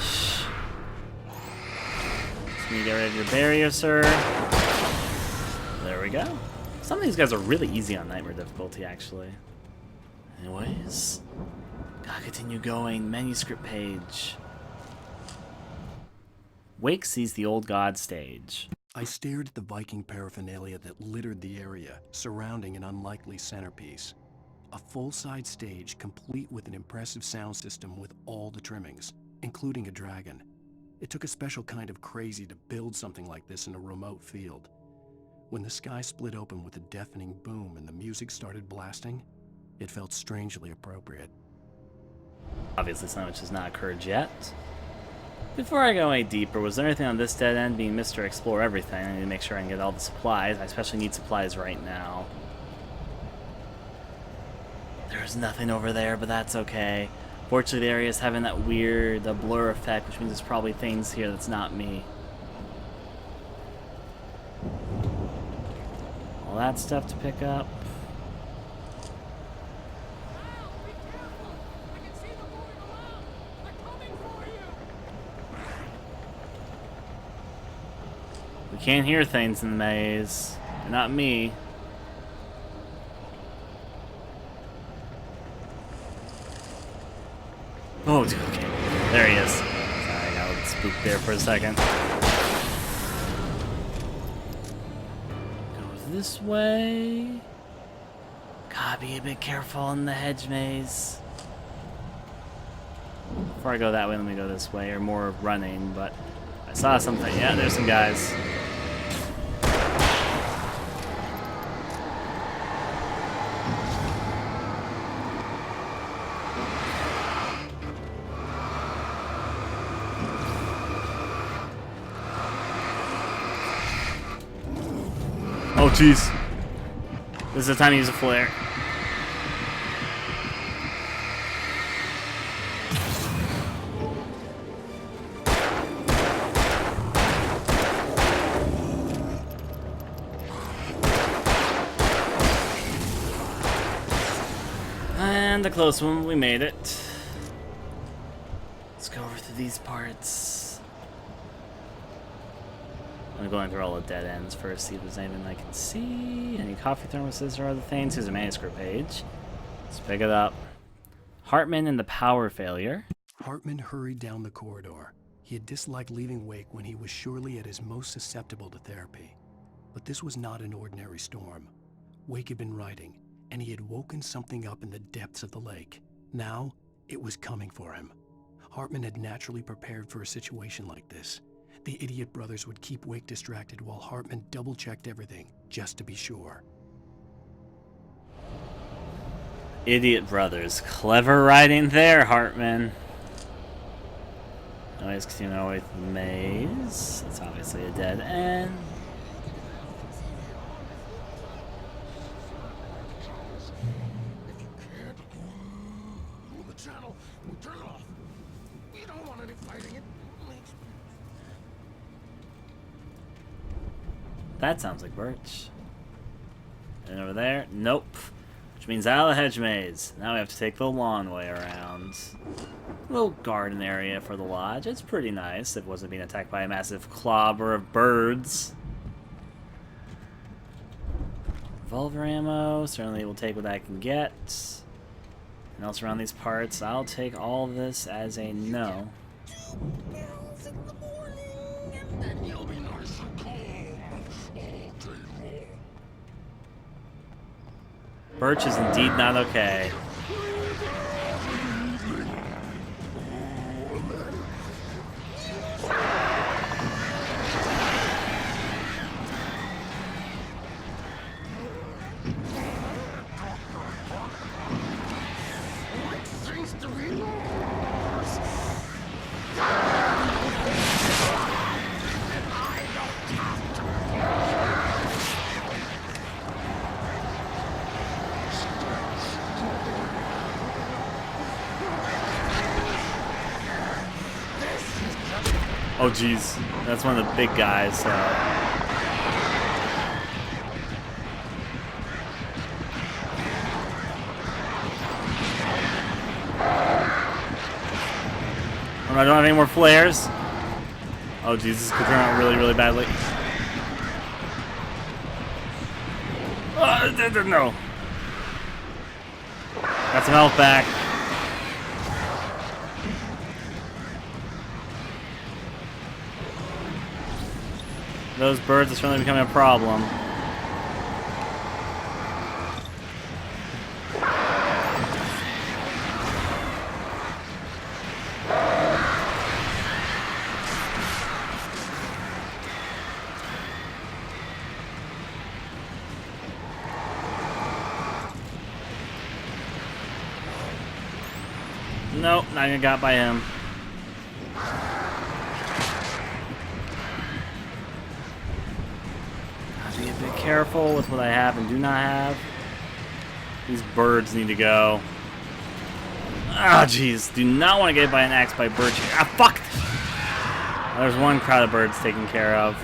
Speaker 1: Shh. Just need to get rid of your barrier, sir. There we go. Some of these guys are really easy on Nightmare difficulty, actually. Anyways, gotta continue going. Manuscript page. Wake sees the Old God stage.
Speaker 2: I stared at the Viking paraphernalia that littered the area, surrounding an unlikely centerpiece. A full-side stage complete with an impressive sound system with all the trimmings, including a dragon. It took a special kind of crazy to build something like this in a remote field. When the sky split open with a deafening boom and the music started blasting, it felt strangely appropriate.
Speaker 1: Obviously, something which has not occurred yet. Before I go any deeper, was there anything on this dead end? Being Mr. Explore Everything, I need to make sure I can get all the supplies. I especially need supplies right now. There's nothing over there, but that's okay. Fortunately, the area is having that weird blur effect, which means there's probably things here that's not me. All that stuff to pick up. We can't hear things in the maze. Not me. Oh, okay. There he is. Sorry, I got a little spooked there for a second. Goes this way. Gotta be a bit careful in the hedge maze. Before I go that way, let me go this way, or more running, but I saw something. Yeah, there's some guys. Oh, jeez. This is the time to use a flare. And a close one, we made it. Let's go over to these parts. Let I'm going through all the dead ends first, see if there's anything I can see. Any coffee thermoses or other things. Here's a manuscript page. Let's pick it up. Hartman and the power failure.
Speaker 2: Hartman hurried down the corridor. He had disliked leaving Wake when he was surely at his most susceptible to therapy. But this was not an ordinary storm. Wake had been writing, and he had woken something up in the depths of the lake. Now, it was coming for him. Hartman had naturally prepared for a situation like this. The idiot brothers would keep Wake distracted while Hartman double-checked everything, just to be sure.
Speaker 1: Idiot brothers. Clever writing there, Hartman. Always continue our way through the maze. It's obviously a dead end. That sounds like Birch. And over there, nope. Which means out of the hedge maze. Now we have to take the long way around. Little garden area for the lodge. It's pretty nice if it wasn't being attacked by a massive clobber of birds. Revolver ammo. Certainly will take what I can get. And else around these parts, I'll take all of this as a no. Birch is indeed not okay. Oh geez, that's one of the big guys. I'm I don't have any more flares. Oh geez, this could turn out really, really badly. No. Got some health back. Those birds are certainly becoming a problem. Nope, not even got by him. Be a bit careful with what I have and do not have. These birds need to go. Ah, jeez. Do not want to get hit by an axe by birds. Ah, fuck! There's one crowd of birds taken care of.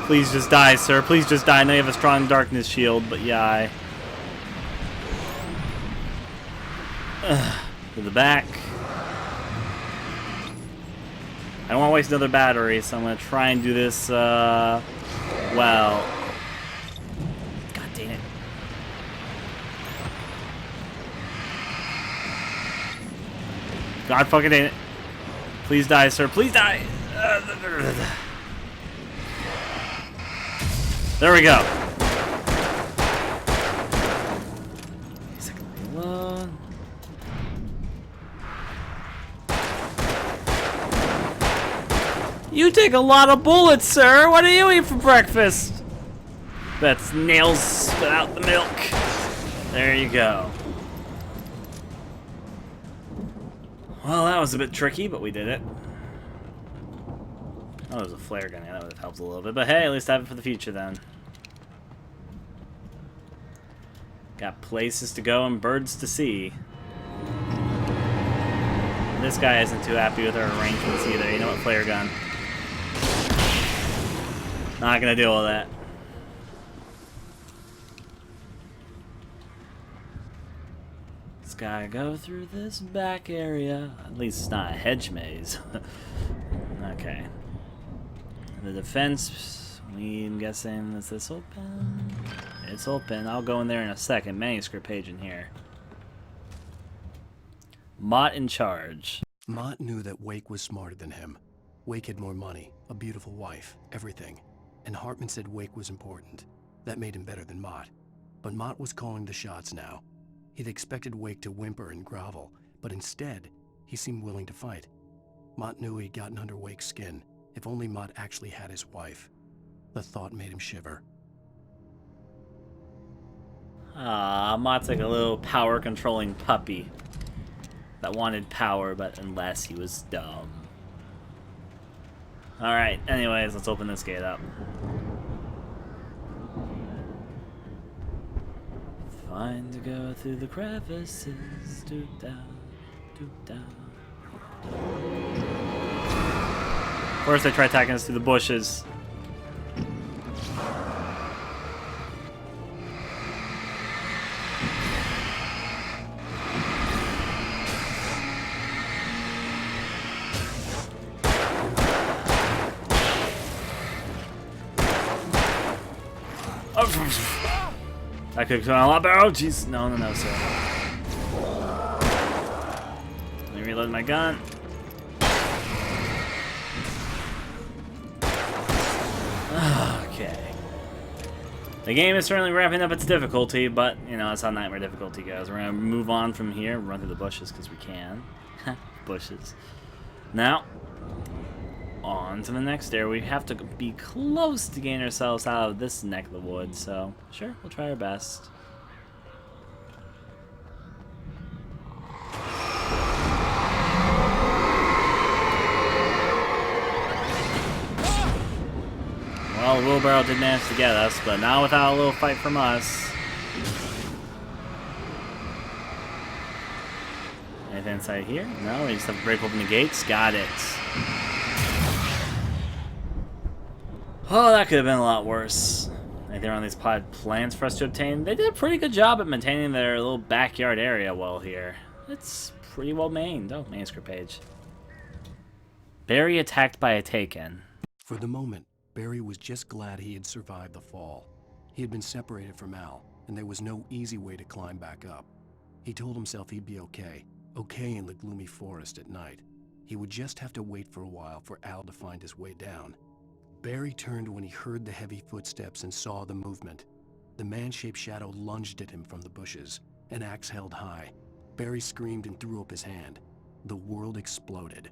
Speaker 1: Please just die, sir. Please just die. I know you have a strong darkness shield, but yeah, to the back. I don't want to waste another battery, so I'm going to try and do this, well. God dang it. God fucking dang it. Please die, sir. Please die. There we go. Second reload. You take a lot of bullets, sir. What do you eat for breakfast? That's nails spit out the milk. There you go. Well, that was a bit tricky, but we did it. Oh, there's a flare gun. Yeah, that would have helped a little bit. But hey, at least I have it for the future then. Got places to go and birds to see. This guy isn't too happy with our arrangements either. You know what, flare gun? Not gonna deal with that. just gotta go through this back area. At least it's not a hedge maze. Okay. The defense, I'm guessing, is this open? It's open. I'll go in there in a second. Manuscript page in here. Mott in charge.
Speaker 2: Mott knew that Wake was smarter than him. Wake had more money, a beautiful wife, everything. And Hartman said Wake was important. That made him better than Mott. But Mott was calling the shots now. He'd expected Wake to whimper and grovel, but instead, he seemed willing to fight. Mott knew he'd gotten under Wake's skin. If only Mott actually had his wife. The thought made him shiver.
Speaker 1: Ah, Mott's like a little power-controlling puppy that wanted power, but unless he was dumb. Alright, anyways, let's open this gate up. Fine to go through the crevices, doop down, doop down. First they try attacking us through the bushes. I could have gone a lot better. Oh, jeez. No, no, no, sir. Let me reload my gun. Okay. The game is certainly ramping up its difficulty, but, you know, that's how Nightmare difficulty goes. We're going to move on from here, run through the bushes because we can. Bushes. Now, on to the next area. We have to be close to getting ourselves out of this neck of the woods, so sure, we'll try our best. Well, the wheelbarrow did manage to get us, but not without a little fight from us. Anything inside here? No, we just have to break open the gates. Got it. Oh, that could have been a lot worse. Anything on these potted plants for us to obtain? They did a pretty good job at maintaining their little backyard area well here. It's pretty well maintained. Oh, manuscript page. Barry attacked by a Taken.
Speaker 2: For the moment, Barry was just glad he had survived the fall. He had been separated from Al, and there was no easy way to climb back up. He told himself he'd be okay in the gloomy forest at night. He would just have to wait for a while for Al to find his way down. Barry turned when he heard the heavy footsteps and saw the movement. The man-shaped shadow lunged at him from the bushes, an axe held high. Barry screamed and threw up his hand. The world exploded.